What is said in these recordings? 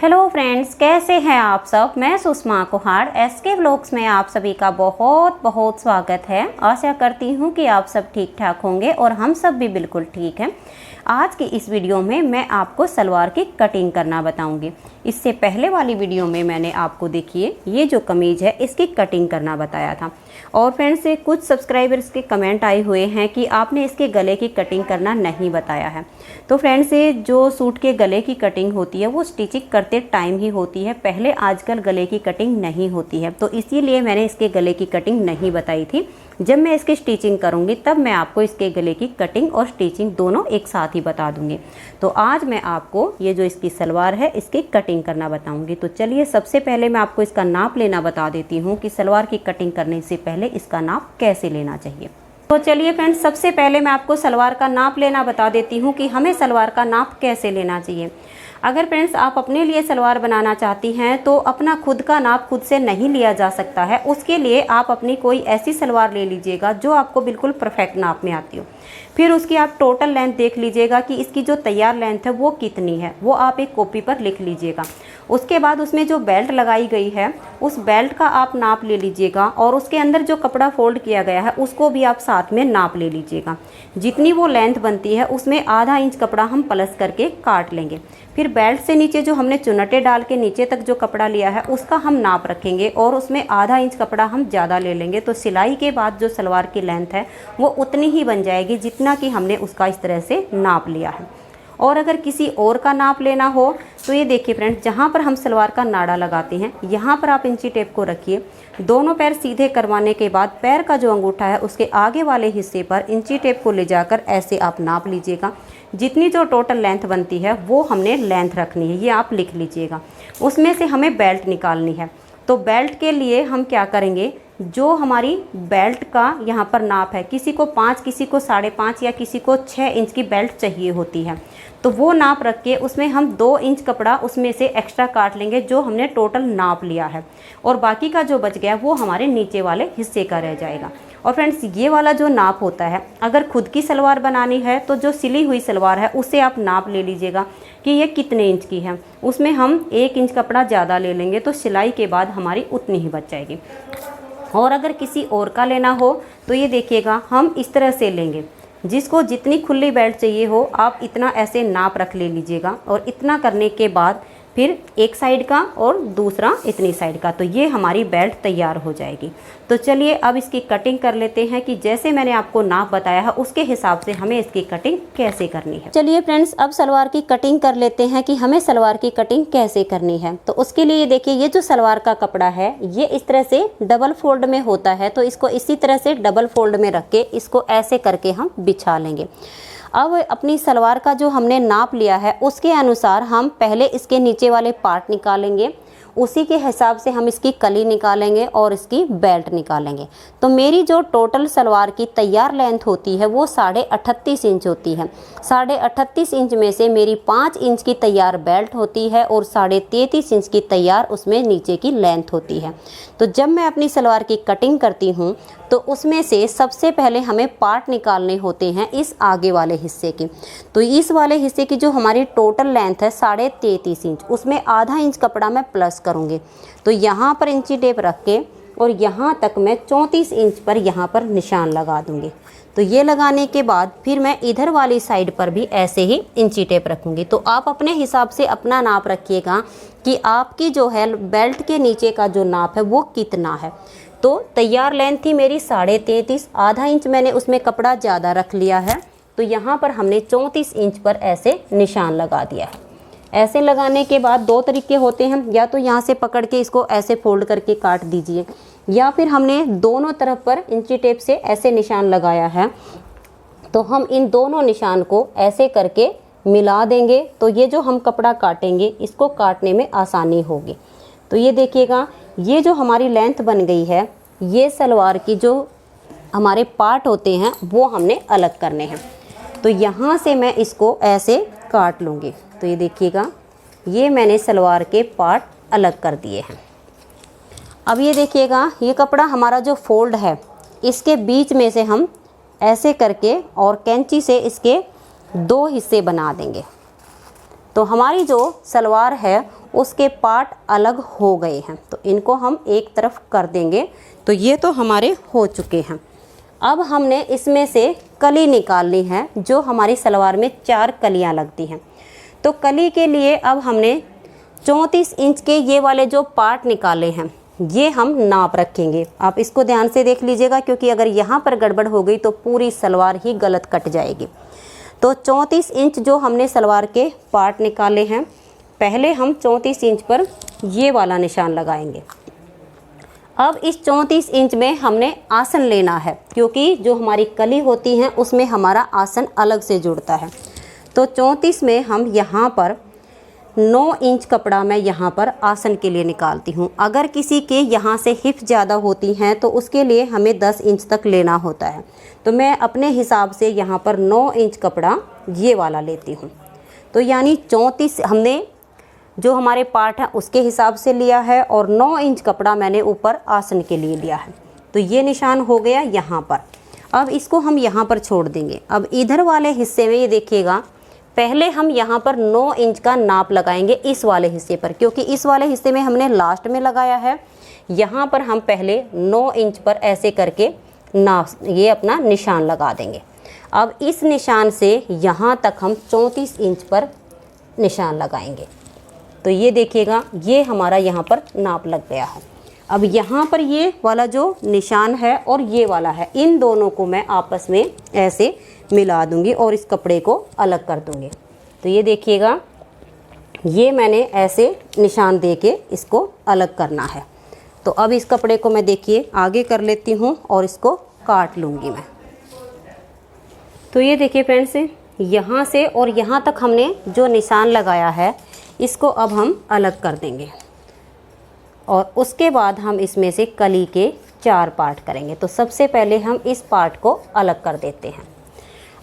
Hello friends, कैसे हैं आप सब। मैं सुषमा कुहाड़ एसके व्लॉग्स में आप सभी का बहुत बहुत स्वागत है। आशा करती हूँ कि आप सब ठीक ठाक होंगे और हम सब भी बिल्कुल ठीक हैं। आज की इस वीडियो में मैं आपको सलवार की कटिंग करना बताऊंगी। इससे पहले वाली वीडियो में मैंने आपको देखिए ये जो कमीज है इसकी कटिंग करना बताया था और फ्रेंड्स से कुछ सब्सक्राइबर्स के कमेंट आए हुए हैं कि आपने इसके गले की कटिंग करना नहीं बताया है। तो फ्रेंड्स से जो सूट के गले की कटिंग होती है वो स्टिचिंग करते टाइम ही होती है, पहले आजकल गले की कटिंग नहीं होती है। तो इसीलिए मैंने इसके गले की कटिंग नहीं बताई थी। जब मैं इसकी स्टिचिंग करूंगी तब मैं आपको इसके गले की कटिंग और स्टिचिंग दोनों एक साथ ही बता दूंगी। तो आज मैं आपको ये जो इसकी सलवार है इसकी कटिंग करना बताऊंगी। तो चलिए सबसे पहले मैं आपको इसका नाप लेना बता देती हूँ कि सलवार की कटिंग करने से पहले इसका नाप कैसे लेना चाहिए। तो चलिए फ्रेंड्स, सबसे पहले मैं आपको सलवार का नाप लेना बता देती हूँ कि हमें सलवार का नाप कैसे लेना चाहिए। अगर फ्रेंड्स आप अपने लिए सलवार बनाना चाहती हैं तो अपना खुद का नाप खुद से नहीं लिया जा सकता है। उसके लिए आप अपनी कोई ऐसी सलवार ले लीजिएगा जो आपको बिल्कुल परफेक्ट नाप में आती हो। फिर उसकी आप टोटल लेंथ देख लीजिएगा कि इसकी जो तैयार लेंथ है वो कितनी है, वो आप एक कॉपी पर लिख लीजिएगा। उसके बाद उसमें जो बेल्ट लगाई गई है उस बेल्ट का आप नाप ले लीजिएगा और उसके अंदर जो कपड़ा फोल्ड किया गया है उसको भी आप साथ में नाप ले लीजिएगा। जितनी वो लेंथ बनती है उसमें आधा इंच कपड़ा हम प्लस करके काट लेंगे। फिर बेल्ट से नीचे जो हमने चुन्नटे डाल के नीचे तक जो कपड़ा लिया है उसका हम नाप रखेंगे और उसमें आधा इंच कपड़ा हम ज़्यादा ले लेंगे। तो सिलाई के बाद जो सलवार की लेंथ है वो उतनी ही बन जाएगी जितना कि हमने उसका इस तरह से नाप लिया है। और अगर किसी और का नाप लेना हो तो ये देखिए फ्रेंड्स, जहाँ पर हम सलवार का नाड़ा लगाते हैं यहाँ पर आप इंची टेप को रखिए। दोनों पैर सीधे करवाने के बाद पैर का जो अंगूठा है उसके आगे वाले हिस्से पर इंची टेप को ले जाकर ऐसे आप नाप लीजिएगा। जितनी जो टोटल लेंथ बनती है वो हमने लेंथ रखनी है, ये आप लिख लीजिएगा। उसमें से हमें बेल्ट निकालनी है। तो बेल्ट के लिए हम क्या करेंगे, जो हमारी बेल्ट का यहाँ पर नाप है, किसी को 5, किसी को 5.5 या किसी को 6 इंच की बेल्ट चाहिए होती है। तो वो नाप रख के उसमें हम 2 इंच कपड़ा उसमें से एक्स्ट्रा काट लेंगे जो हमने टोटल नाप लिया है और बाकी का जो बच गया वो हमारे नीचे वाले हिस्से का रह जाएगा। और फ्रेंड्स ये वाला जो नाप होता है, अगर खुद की सलवार बनानी है तो जो सिली हुई सलवार है उससे आप नाप ले लीजिएगा कि ये कितने इंच की है। उसमें हम 1 इंच कपड़ा ज़्यादा ले लेंगे तो सिलाई के बाद हमारी उतनी ही बच जाएगी। और अगर किसी और का लेना हो तो ये देखिएगा हम इस तरह से लेंगे। जिसको जितनी खुली बेल्ट चाहिए हो आप इतना ऐसे नाप रख ले लीजिएगा और इतना करने के बाद फिर एक साइड का और दूसरा इतनी साइड का, तो ये हमारी बेल्ट तैयार हो जाएगी। तो चलिए अब इसकी कटिंग कर लेते हैं कि जैसे मैंने आपको नाप बताया है उसके हिसाब से हमें इसकी कटिंग कैसे करनी है। चलिए फ्रेंड्स, अब सलवार की कटिंग कर लेते हैं कि हमें सलवार की कटिंग कैसे करनी है। तो उसके लिए देखिए ये जो सलवार का कपड़ा है ये इस तरह से डबल फोल्ड में होता है। तो इसको इसी तरह से डबल फोल्ड में रख के इसको ऐसे करके हम बिछा लेंगे। अब अपनी सलवार का जो हमने नाप लिया है उसके अनुसार हम पहले इसके नीचे वाले पार्ट निकालेंगे, उसी के हिसाब से हम इसकी कली निकालेंगे और इसकी बेल्ट निकालेंगे। तो मेरी जो टोटल सलवार की तैयार लेंथ होती है वो 38.5 इंच होती है। 38.5 इंच में से मेरी 5 इंच की तैयार बेल्ट होती है और 33.5 इंच की तैयार उसमें नीचे की लेंथ होती है। तो जब मैं अपनी सलवार की कटिंग करती हूँ तो उसमें से सबसे पहले हमें पार्ट निकालने होते हैं इस आगे वाले हिस्से की। तो इस वाले हिस्से की जो हमारी टोटल लेंथ है 33.5 इंच, उसमें आधा इंच कपड़ा मैं प्लस करूँगी। तो यहाँ पर इंची टेप रख के और यहाँ तक मैं 34 इंच पर यहाँ पर निशान लगा दूँगी। तो ये लगाने के बाद फिर मैं इधर वाली साइड पर भी ऐसे ही इंची टेप रखूँगी। तो आप अपने हिसाब से अपना नाप रखिएगा कि आपकी जो है बेल्ट के नीचे का जो नाप है वो कितना है। तो तैयार लेंथ थी मेरी 33.5, आधा इंच मैंने उसमें कपड़ा ज़्यादा रख लिया है। तो यहाँ पर हमने 34 इंच पर ऐसे निशान लगा दिया है। ऐसे लगाने के बाद 2 तरीके होते हैं, या तो यहाँ से पकड़ के इसको ऐसे फोल्ड करके काट दीजिए, या फिर हमने दोनों तरफ पर इंची टेप से ऐसे निशान लगाया है तो हम इन दोनों निशान को ऐसे करके मिला देंगे। तो ये जो हम कपड़ा काटेंगे इसको काटने में आसानी होगी। तो ये देखिएगा ये जो हमारी लेंथ बन गई है, ये सलवार की जो हमारे पार्ट होते हैं वो हमने अलग करने हैं। तो यहाँ से मैं इसको ऐसे काट लूँगी। तो ये देखिएगा ये मैंने सलवार के पार्ट अलग कर दिए हैं। अब ये देखिएगा ये कपड़ा हमारा जो फोल्ड है इसके बीच में से हम ऐसे करके और कैंची से इसके 2 हिस्से बना देंगे। तो हमारी जो सलवार है उसके पार्ट अलग हो गए हैं, तो इनको हम एक तरफ कर देंगे। तो ये तो हमारे हो चुके हैं। अब हमने इसमें से कली निकालनी है, जो हमारी सलवार में 4 कलियां लगती हैं। तो कली के लिए अब हमने 34 इंच के ये वाले जो पार्ट निकाले हैं ये हम नाप रखेंगे। आप इसको ध्यान से देख लीजिएगा, क्योंकि अगर यहाँ पर गड़बड़ हो गई तो पूरी सलवार ही गलत कट जाएगी। तो 34 इंच जो हमने सलवार के पार्ट निकाले हैं, पहले हम 34 इंच पर ये वाला निशान लगाएंगे। अब इस 34 इंच में हमने आसन लेना है, क्योंकि जो हमारी कली होती है उसमें हमारा आसन अलग से जुड़ता है। तो 34 में हम यहाँ पर 9 इंच कपड़ा मैं यहाँ पर आसन के लिए निकालती हूँ। अगर किसी के यहाँ से हिप ज़्यादा होती हैं तो उसके लिए हमें 10 इंच तक लेना होता है। तो मैं अपने हिसाब से यहाँ पर 9 इंच कपड़ा ये वाला लेती हूँ। तो यानी 34 हमने जो हमारे पार्ट हैं उसके हिसाब से लिया है और 9 इंच कपड़ा मैंने ऊपर आसन के लिए लिया है। तो ये निशान हो गया यहाँ पर। अब इसको हम यहाँ पर छोड़ देंगे। अब इधर वाले हिस्से में ये देखिएगा, पहले हम यहाँ पर 9 इंच का नाप लगाएंगे इस वाले हिस्से पर, क्योंकि इस वाले हिस्से में हमने लास्ट में लगाया है। यहाँ पर हम पहले 9 इंच पर ऐसे करके ये अपना निशान लगा देंगे। अब इस निशान से यहाँ तक हम 34 इंच पर निशान लगाएंगे। तो ये देखिएगा, ये हमारा यहाँ पर नाप लग गया है। अब यहाँ पर ये वाला जो निशान है और ये वाला है, इन दोनों को मैं आपस में ऐसे मिला दूंगी और इस कपड़े को अलग कर दूंगी। तो ये देखिएगा, ये मैंने ऐसे निशान देके इसको अलग करना है। तो अब इस कपड़े को मैं देखिए आगे कर लेती हूँ और इसको काट लूँगी मैं। तो ये देखिए फ्रेंड्स, यहाँ से और यहाँ तक हमने जो निशान लगाया है इसको अब हम अलग कर देंगे और उसके बाद हम इसमें से कली के 4 पार्ट करेंगे। तो सबसे पहले हम इस पार्ट को अलग कर देते हैं।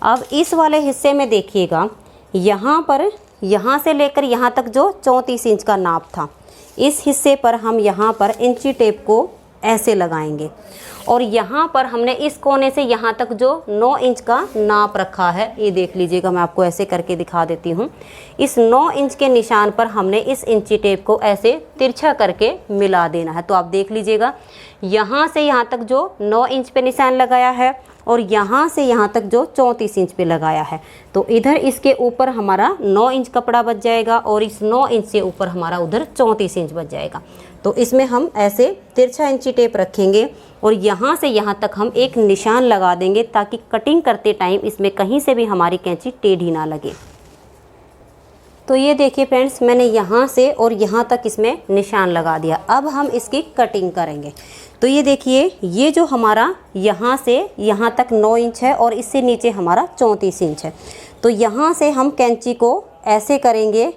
अब इस वाले हिस्से में देखिएगा, यहाँ पर यहाँ से लेकर यहाँ तक जो 34 इंच का नाप था, इस हिस्से पर हम यहाँ पर इंची टेप को ऐसे लगाएंगे और यहाँ पर हमने इस कोने से यहाँ तक जो 9 इंच का नाप रखा है, ये देख लीजिएगा, मैं आपको ऐसे करके दिखा देती हूँ। इस 9 इंच के निशान पर हमने इस इंची टेप को ऐसे तिरछा करके मिला देना है। तो आप देख लीजिएगा, यहाँ से यहाँ तक जो 9 इंच पे निशान लगाया है और यहाँ से यहाँ तक जो 34 इंच पे लगाया है, तो इधर इसके ऊपर हमारा 9 इंच कपड़ा बच जाएगा और इस 9 इंच से ऊपर हमारा उधर 34 इंच बच जाएगा। तो इसमें हम ऐसे तिरछा इंची टेप रखेंगे और यहाँ से यहाँ तक हम एक निशान लगा देंगे, ताकि कटिंग करते टाइम इसमें कहीं से भी हमारी कैंची टेढ़ी ना लगे। तो ये देखिए फ्रेंड्स, मैंने यहाँ से और यहाँ तक इसमें निशान लगा दिया। अब हम इसकी कटिंग करेंगे। तो ये देखिए, ये जो हमारा यहाँ से यहाँ तक 9 इंच है और इससे नीचे हमारा 34 इंच है। तो यहाँ से हम कैंची को ऐसे करेंगे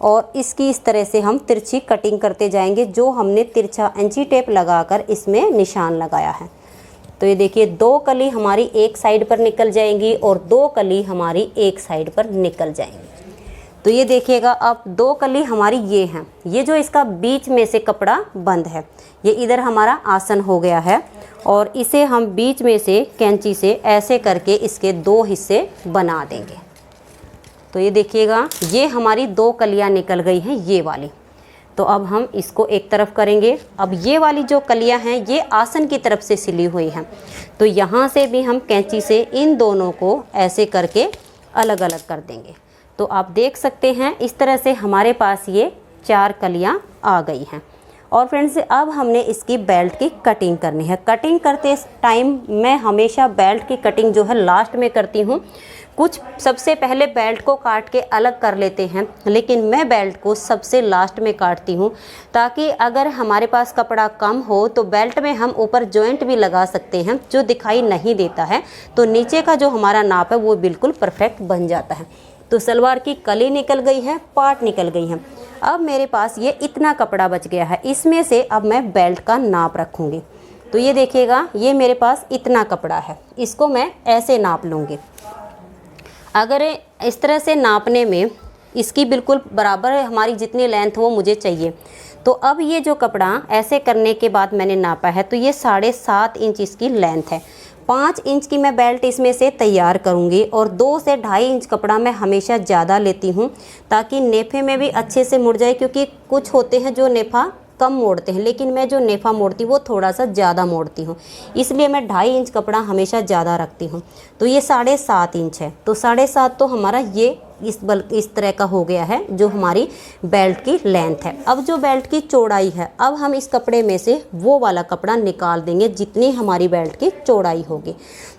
और इसकी इस तरह से हम तिरछी कटिंग करते जाएंगे, जो हमने तिरछा इंची टेप लगाकर इसमें निशान लगाया है। तो ये देखिए, 2 कली हमारी एक साइड पर निकल जाएंगी और 2 कली हमारी एक साइड पर निकल जाएंगी। तो ये देखिएगा, अब 2 कली हमारी ये हैं। ये जो इसका बीच में से कपड़ा बंद है, ये इधर हमारा आसन हो गया है और इसे हम बीच में से कैंची से ऐसे करके इसके 2 हिस्से बना देंगे। तो ये देखिएगा, ये हमारी 2 कलियां निकल गई हैं, ये वाली। तो अब हम इसको एक तरफ करेंगे। अब ये वाली जो कलियां हैं ये आसन की तरफ से सिली हुई हैं, तो यहाँ से भी हम कैंची से इन दोनों को ऐसे करके अलग अलग कर देंगे। तो आप देख सकते हैं, इस तरह से हमारे पास ये 4 कलियां आ गई हैं। और फ्रेंड्स, अब हमने इसकी बेल्ट की कटिंग करनी है। कटिंग करते टाइम मैं हमेशा बेल्ट की कटिंग जो है लास्ट में करती हूँ। कुछ सबसे पहले बेल्ट को काट के अलग कर लेते हैं, लेकिन मैं बेल्ट को सबसे लास्ट में काटती हूँ, ताकि अगर हमारे पास कपड़ा कम हो तो बेल्ट में हम ऊपर जॉइंट भी लगा सकते हैं, जो दिखाई नहीं देता है। तो नीचे का जो हमारा नाप है वो बिल्कुल परफेक्ट बन जाता है। तो सलवार की कली निकल गई है, पार्ट निकल गई हैं। अब मेरे पास ये इतना कपड़ा बच गया है, इसमें से अब मैं बेल्ट का नाप रखूँगी। तो ये देखिएगा, ये मेरे पास इतना कपड़ा है, इसको मैं ऐसे नाप लूँगी। अगर इस तरह से नापने में इसकी बिल्कुल बराबर है हमारी जितनी लेंथ वो मुझे चाहिए। तो अब ये जो कपड़ा ऐसे करने के बाद मैंने नापा है, तो ये 7.5 इंच इसकी लेंथ है। 5 इंच की मैं बेल्ट इसमें से तैयार करूँगी और 2 से 2.5 इंच कपड़ा मैं हमेशा ज़्यादा लेती हूँ ताकि नेफे में भी अच्छे से मुड़ जाए, क्योंकि कुछ होते हैं जो नेफा कम मोड़ते हैं, लेकिन मैं जो नेफा मोड़ती हूँ वो थोड़ा सा ज़्यादा मोड़ती हूँ, इसलिए मैं 2.5 इंच कपड़ा हमेशा ज़्यादा रखती हूँ। तो ये 7.5 इंच है, तो 7.5 तो हमारा ये इस तरह का हो गया है जो हमारी बेल्ट की लेंथ है। अब जो बेल्ट की चौड़ाई है, अब हम इस कपड़े में से वो वाला कपड़ा निकाल देंगे जितनी हमारी बेल्ट की चौड़ाई होगी।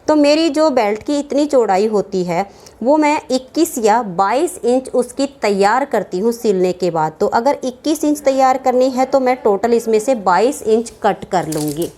तो मेरी जो बेल्ट की इतनी चौड़ाई होती है वो मैं 21 या 22 इंच उसकी तैयार करती हूँ सिलने के बाद। तो अगर 21 इंच तैयार करनी है तो मैं टोटल इसमें से 22 इंच कट कर लूँगी,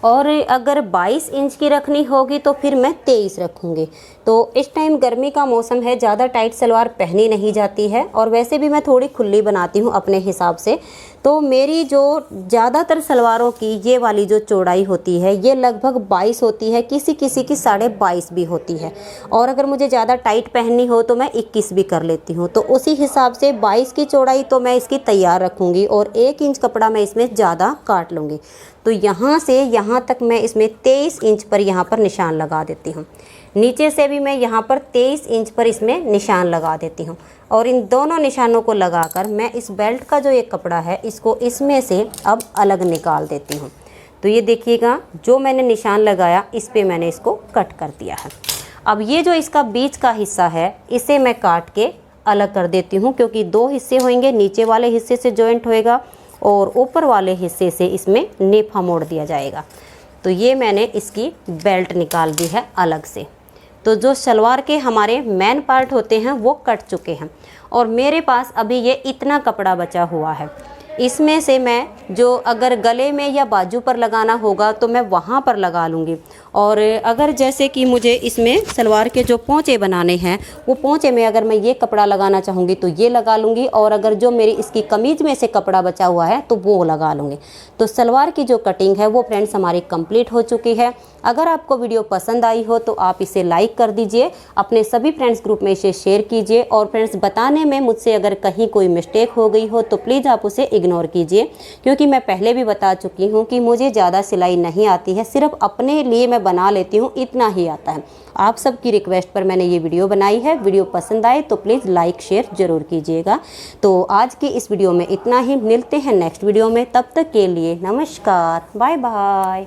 और अगर 22 इंच की रखनी होगी तो फिर मैं 23 रखूँगी। तो इस टाइम गर्मी का मौसम है, ज़्यादा टाइट सलवार पहनी नहीं जाती है और वैसे भी मैं थोड़ी खुली बनाती हूँ अपने हिसाब से। तो मेरी जो ज़्यादातर सलवारों की ये वाली जो चौड़ाई होती है ये लगभग 22 होती है, किसी किसी की 22.5 भी होती है, और अगर मुझे ज़्यादा टाइट पहननी हो तो मैं 21 भी कर लेती हूँ। तो उसी हिसाब से 22 की चौड़ाई तो मैं इसकी तैयार रखूँगी और 1 इंच कपड़ा मैं इसमें ज़्यादा काट लूँगी। तो यहाँ से यहाँ तक मैं इसमें 23 इंच पर यहाँ पर निशान लगा देती हूँ। नीचे से भी मैं यहाँ पर 23 इंच पर इसमें निशान लगा देती हूँ, और इन दोनों निशानों को लगाकर मैं इस बेल्ट का जो ये कपड़ा है इसको इसमें से अब अलग निकाल देती हूँ। तो ये देखिएगा, जो मैंने निशान लगाया इस पे मैंने इसको कट कर दिया है। अब ये जो इसका बीच का हिस्सा है इसे मैं काट के अलग कर देती हूँ, क्योंकि 2 हिस्से होंगे, नीचे वाले हिस्से से जॉइंट होएगा और ऊपर वाले हिस्से से इसमें नेफा मोड़ दिया जाएगा। तो ये मैंने इसकी बेल्ट निकाल दी है अलग से। तो जो सलवार के हमारे मेन पार्ट होते हैं वो कट चुके हैं, और मेरे पास अभी ये इतना कपड़ा बचा हुआ है। इसमें से मैं जो अगर गले में या बाजू पर लगाना होगा तो मैं वहाँ पर लगा लूँगी, और अगर जैसे कि मुझे इसमें सलवार के जो पोंचे बनाने हैं वो पोंचे में अगर मैं ये कपड़ा लगाना चाहूँगी तो ये लगा लूँगी, और अगर जो मेरी इसकी कमीज़ में से कपड़ा बचा हुआ है तो वो लगा लूँगी। तो सलवार की जो कटिंग है वो फ्रेंड्स हमारी कंप्लीट हो चुकी है। अगर आपको वीडियो पसंद आई हो तो आप इसे लाइक कर दीजिए, अपने सभी फ्रेंड्स ग्रुप में इसे शेयर कीजिए, और फ्रेंड्स बताने में मुझसे अगर कहीं कोई मिस्टेक हो गई हो तो प्लीज़ आप उसे इग्नोर कीजिए, क्योंकि मैं पहले भी बता चुकी हूँ कि मुझे ज़्यादा सिलाई नहीं आती है, सिर्फ अपने लिए मैं बना लेती हूँ, इतना ही आता है। आप सबकी रिक्वेस्ट पर मैंने ये वीडियो बनाई है। वीडियो पसंद आए तो प्लीज़ लाइक शेयर ज़रूर कीजिएगा। तो आज की इस वीडियो में इतना ही, मिलते हैं नेक्स्ट वीडियो में, तब तक के लिए नमस्कार, बाय बाय।